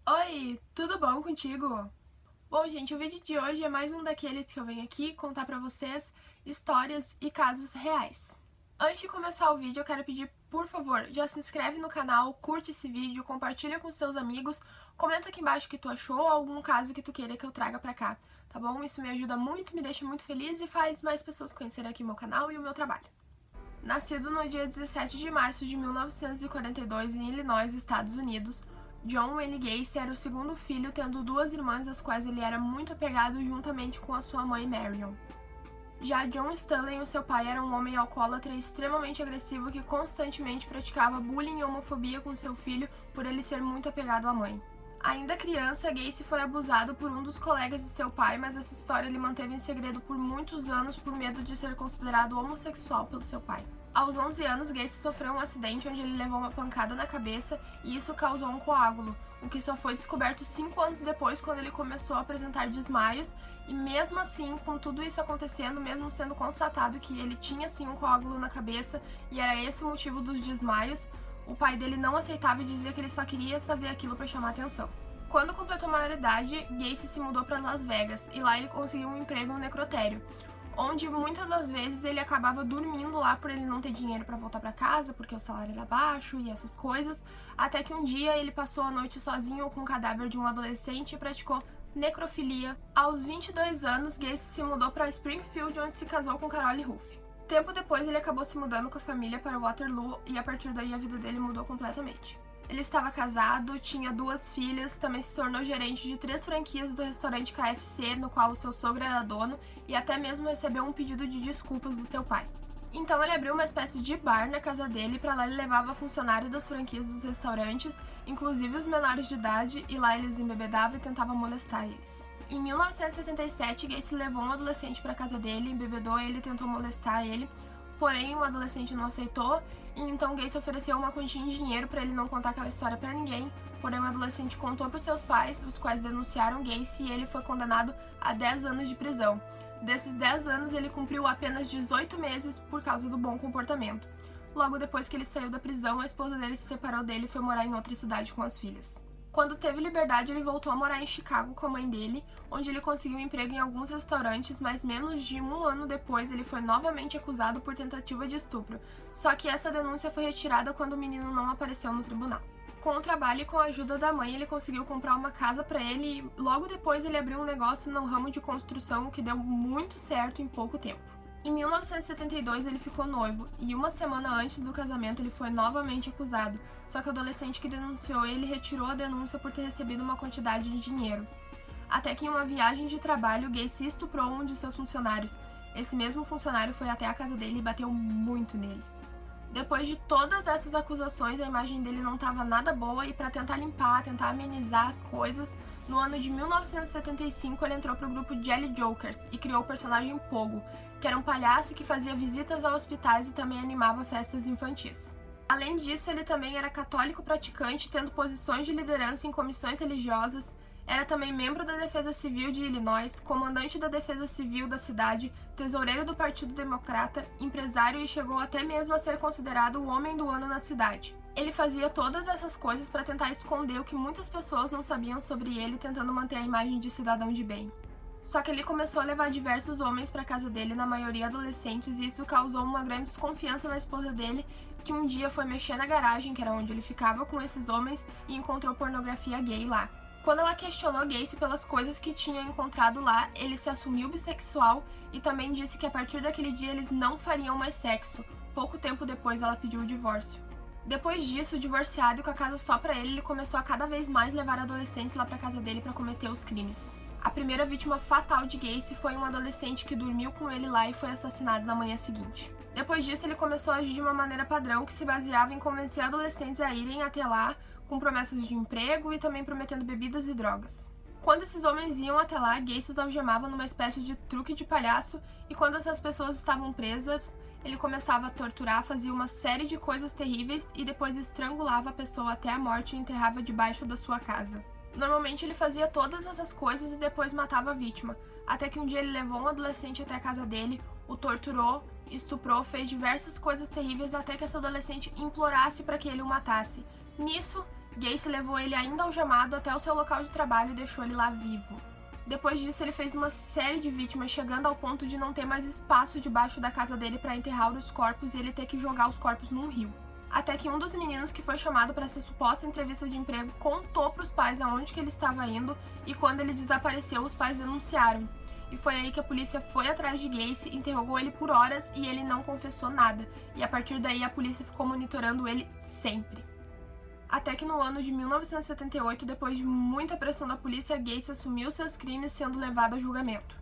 Oi, tudo bom contigo? Bom, gente, o vídeo de hoje é mais um daqueles que eu venho aqui contar pra vocês histórias e casos reais. Antes de começar o vídeo, eu quero pedir, por favor, já se inscreve no canal, curte esse vídeo, compartilha com seus amigos, comenta aqui embaixo o que tu achou ou algum caso que tu queira que eu traga pra cá, tá bom? Isso me ajuda muito, me deixa muito feliz e faz mais pessoas conhecerem aqui o meu canal e o meu trabalho. Nascido no dia 17 de março de 1942 em Illinois, Estados Unidos, John Wayne Gacy era o segundo filho, tendo duas irmãs, às quais ele era muito apegado juntamente com a sua mãe Marion. Já John Stanley, o seu pai, era um homem alcoólatra extremamente agressivo que constantemente praticava bullying e homofobia com seu filho por ele ser muito apegado à mãe. Ainda criança, Gacy foi abusado por um dos colegas de seu pai, mas essa história ele manteve em segredo por muitos anos por medo de ser considerado homossexual pelo seu pai. Aos 11 anos, Gacy sofreu um acidente onde ele levou uma pancada na cabeça e isso causou um coágulo, o que só foi descoberto 5 anos depois, quando ele começou a apresentar desmaios, e mesmo assim, com tudo isso acontecendo, mesmo sendo constatado que ele tinha sim um coágulo na cabeça e era esse o motivo dos desmaios, o pai dele não aceitava e dizia que ele só queria fazer aquilo para chamar atenção. Quando completou maioridade, Gacy se mudou para Las Vegas e lá ele conseguiu um emprego no necrotério, onde muitas das vezes ele acabava dormindo lá por ele não ter dinheiro para voltar para casa, porque o salário era baixo e essas coisas, até que um dia ele passou a noite sozinho com o cadáver de um adolescente e praticou necrofilia. Aos 22 anos, Gacy se mudou para Springfield, onde se casou com Carole Ruff. Tempo depois, ele acabou se mudando com a família para Waterloo e a partir daí a vida dele mudou completamente. Ele estava casado, tinha 2 filhas, também se tornou gerente de 3 franquias do restaurante KFC, no qual o seu sogro era dono, e até mesmo recebeu um pedido de desculpas do seu pai. Então ele abriu uma espécie de bar na casa dele e para lá ele levava funcionários das franquias dos restaurantes, inclusive os menores de idade, e lá ele os embebedava e tentava molestar eles. Em 1967, Gacy levou um adolescente para casa dele, embebedou ele e tentou molestar ele, porém o adolescente não aceitou, e então Gacy ofereceu uma quantia em dinheiro para ele não contar aquela história para ninguém, porém o adolescente contou para os seus pais, os quais denunciaram Gacy e ele foi condenado a 10 anos de prisão. Desses 10 anos ele cumpriu apenas 18 meses por causa do bom comportamento. Logo depois que ele saiu da prisão, a esposa dele se separou dele e foi morar em outra cidade com as filhas. Quando teve liberdade, ele voltou a morar em Chicago com a mãe dele, onde ele conseguiu um emprego em alguns restaurantes, mas menos de um ano depois ele foi novamente acusado por tentativa de estupro, só que essa denúncia foi retirada quando o menino não apareceu no tribunal. Com o trabalho e com a ajuda da mãe, ele conseguiu comprar uma casa para ele e logo depois ele abriu um negócio no ramo de construção, o que deu muito certo em pouco tempo. Em 1972 ele ficou noivo e uma semana antes do casamento ele foi novamente acusado, só que o adolescente que denunciou ele retirou a denúncia por ter recebido uma quantidade de dinheiro. Até que em uma viagem de trabalho, Gacy estuprou um de seus funcionários. Esse mesmo funcionário foi até a casa dele e bateu muito nele. Depois de todas essas acusações, a imagem dele não estava nada boa e para tentar limpar, tentar amenizar as coisas, no ano de 1975 ele entrou para o grupo Jelly Jokers e criou o personagem Pogo, que era um palhaço que fazia visitas a hospitais e também animava festas infantis. Além disso, ele também era católico praticante, tendo posições de liderança em comissões religiosas, era também membro da Defesa Civil de Illinois, comandante da Defesa Civil da cidade, tesoureiro do Partido Democrata, empresário e chegou até mesmo a ser considerado o homem do ano na cidade. Ele fazia todas essas coisas para tentar esconder o que muitas pessoas não sabiam sobre ele, tentando manter a imagem de cidadão de bem. Só que ele começou a levar diversos homens para casa dele, na maioria adolescentes, e isso causou uma grande desconfiança na esposa dele, que um dia foi mexer na garagem, que era onde ele ficava com esses homens, e encontrou pornografia gay lá. Quando ela questionou Gacy pelas coisas que tinha encontrado lá, ele se assumiu bissexual e também disse que a partir daquele dia eles não fariam mais sexo. Pouco tempo depois ela pediu o divórcio. Depois disso, divorciado e com a casa só pra ele, ele começou a cada vez mais levar adolescentes lá pra casa dele pra cometer os crimes. A primeira vítima fatal de Gacy foi um adolescente que dormiu com ele lá e foi assassinado na manhã seguinte. Depois disso, ele começou a agir de uma maneira padrão que se baseava em convencer adolescentes a irem até lá com promessas de emprego e também prometendo bebidas e drogas. Quando esses homens iam até lá, Gacy os algemava numa espécie de truque de palhaço e quando essas pessoas estavam presas, ele começava a torturar, fazia uma série de coisas terríveis e depois estrangulava a pessoa até a morte e enterrava debaixo da sua casa. Normalmente ele fazia todas essas coisas e depois matava a vítima, até que um dia ele levou um adolescente até a casa dele, o torturou, estuprou, fez diversas coisas terríveis até que essa adolescente implorasse para que ele o matasse. Nisso, Gacy levou ele ainda algemado até o seu local de trabalho e deixou ele lá vivo. Depois disso, ele fez uma série de vítimas, chegando ao ponto de não ter mais espaço debaixo da casa dele para enterrar os corpos e ele ter que jogar os corpos num rio. Até que um dos meninos que foi chamado para essa suposta entrevista de emprego contou para os pais aonde que ele estava indo, e quando ele desapareceu, os pais denunciaram. E foi aí que a polícia foi atrás de Gacy, interrogou ele por horas e ele não confessou nada. E a partir daí a polícia ficou monitorando ele sempre. Até que no ano de 1978, depois de muita pressão da polícia, Gacy assumiu seus crimes, sendo levado a julgamento.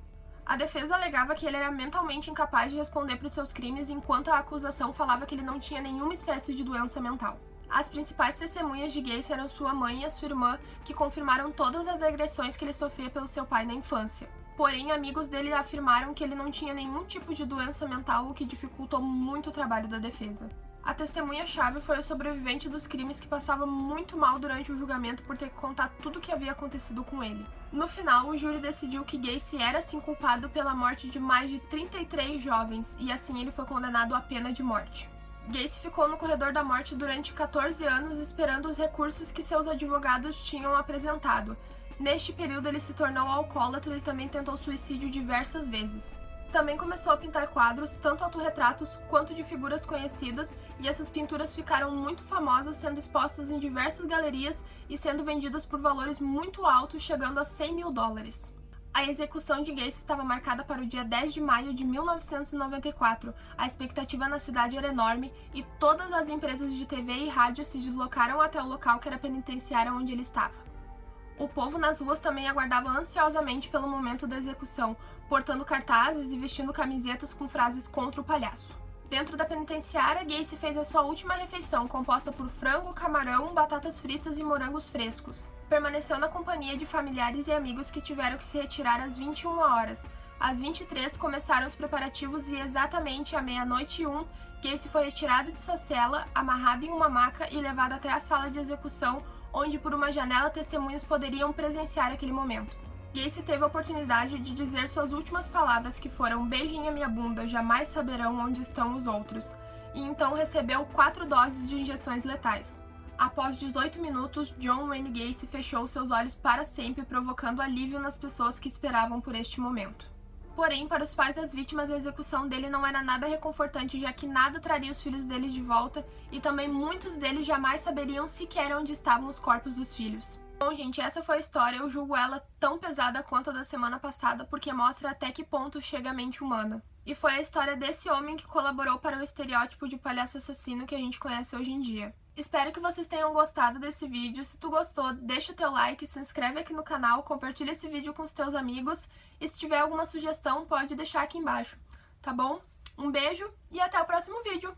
A defesa alegava que ele era mentalmente incapaz de responder por seus crimes, enquanto a acusação falava que ele não tinha nenhuma espécie de doença mental. As principais testemunhas de Gacy eram sua mãe e a sua irmã, que confirmaram todas as agressões que ele sofria pelo seu pai na infância. Porém, amigos dele afirmaram que ele não tinha nenhum tipo de doença mental, o que dificultou muito o trabalho da defesa. A testemunha-chave foi o sobrevivente dos crimes, que passava muito mal durante o julgamento por ter que contar tudo o que havia acontecido com ele. No final, o júri decidiu que Gacy era sim culpado pela morte de mais de 33 jovens, e assim ele foi condenado à pena de morte. Gacy ficou no corredor da morte durante 14 anos esperando os recursos que seus advogados tinham apresentado. Neste período ele se tornou alcoólatra e também tentou suicídio diversas vezes. Também começou a pintar quadros, tanto autorretratos quanto de figuras conhecidas, e essas pinturas ficaram muito famosas, sendo expostas em diversas galerias e sendo vendidas por valores muito altos, chegando a 100 mil dólares. A execução de Gacy estava marcada para o dia 10 de maio de 1994. A expectativa na cidade era enorme e todas as empresas de TV e rádio se deslocaram até o local que era a penitenciária onde ele estava. O povo nas ruas também aguardava ansiosamente pelo momento da execução, portando cartazes e vestindo camisetas com frases contra o palhaço. Dentro da penitenciária, Gacy fez a sua última refeição, composta por frango, camarão, batatas fritas e morangos frescos. Permaneceu na companhia de familiares e amigos que tiveram que se retirar às 21 horas. Às 23 começaram os preparativos e exatamente à 00:01, Gacy foi retirado de sua cela, amarrado em uma maca e levado até a sala de execução, onde por uma janela testemunhas poderiam presenciar aquele momento. Gacy teve a oportunidade de dizer suas últimas palavras, que foram "beijem a minha bunda, jamais saberão onde estão os outros", e então recebeu 4 doses de injeções letais. Após 18 minutos, John Wayne Gacy fechou seus olhos para sempre, provocando alívio nas pessoas que esperavam por este momento. Porém, para os pais das vítimas, a execução dele não era nada reconfortante, já que nada traria os filhos deles de volta, e também muitos deles jamais saberiam sequer onde estavam os corpos dos filhos. Bom, gente, essa foi a história. Eu julgo ela tão pesada quanto a da semana passada, porque mostra até que ponto chega a mente humana. E foi a história desse homem que colaborou para o estereótipo de palhaço assassino que a gente conhece hoje em dia. Espero que vocês tenham gostado desse vídeo. Se tu gostou, deixa o teu like, se inscreve aqui no canal, compartilha esse vídeo com os teus amigos, e se tiver alguma sugestão, pode deixar aqui embaixo, tá bom? Um beijo e até o próximo vídeo!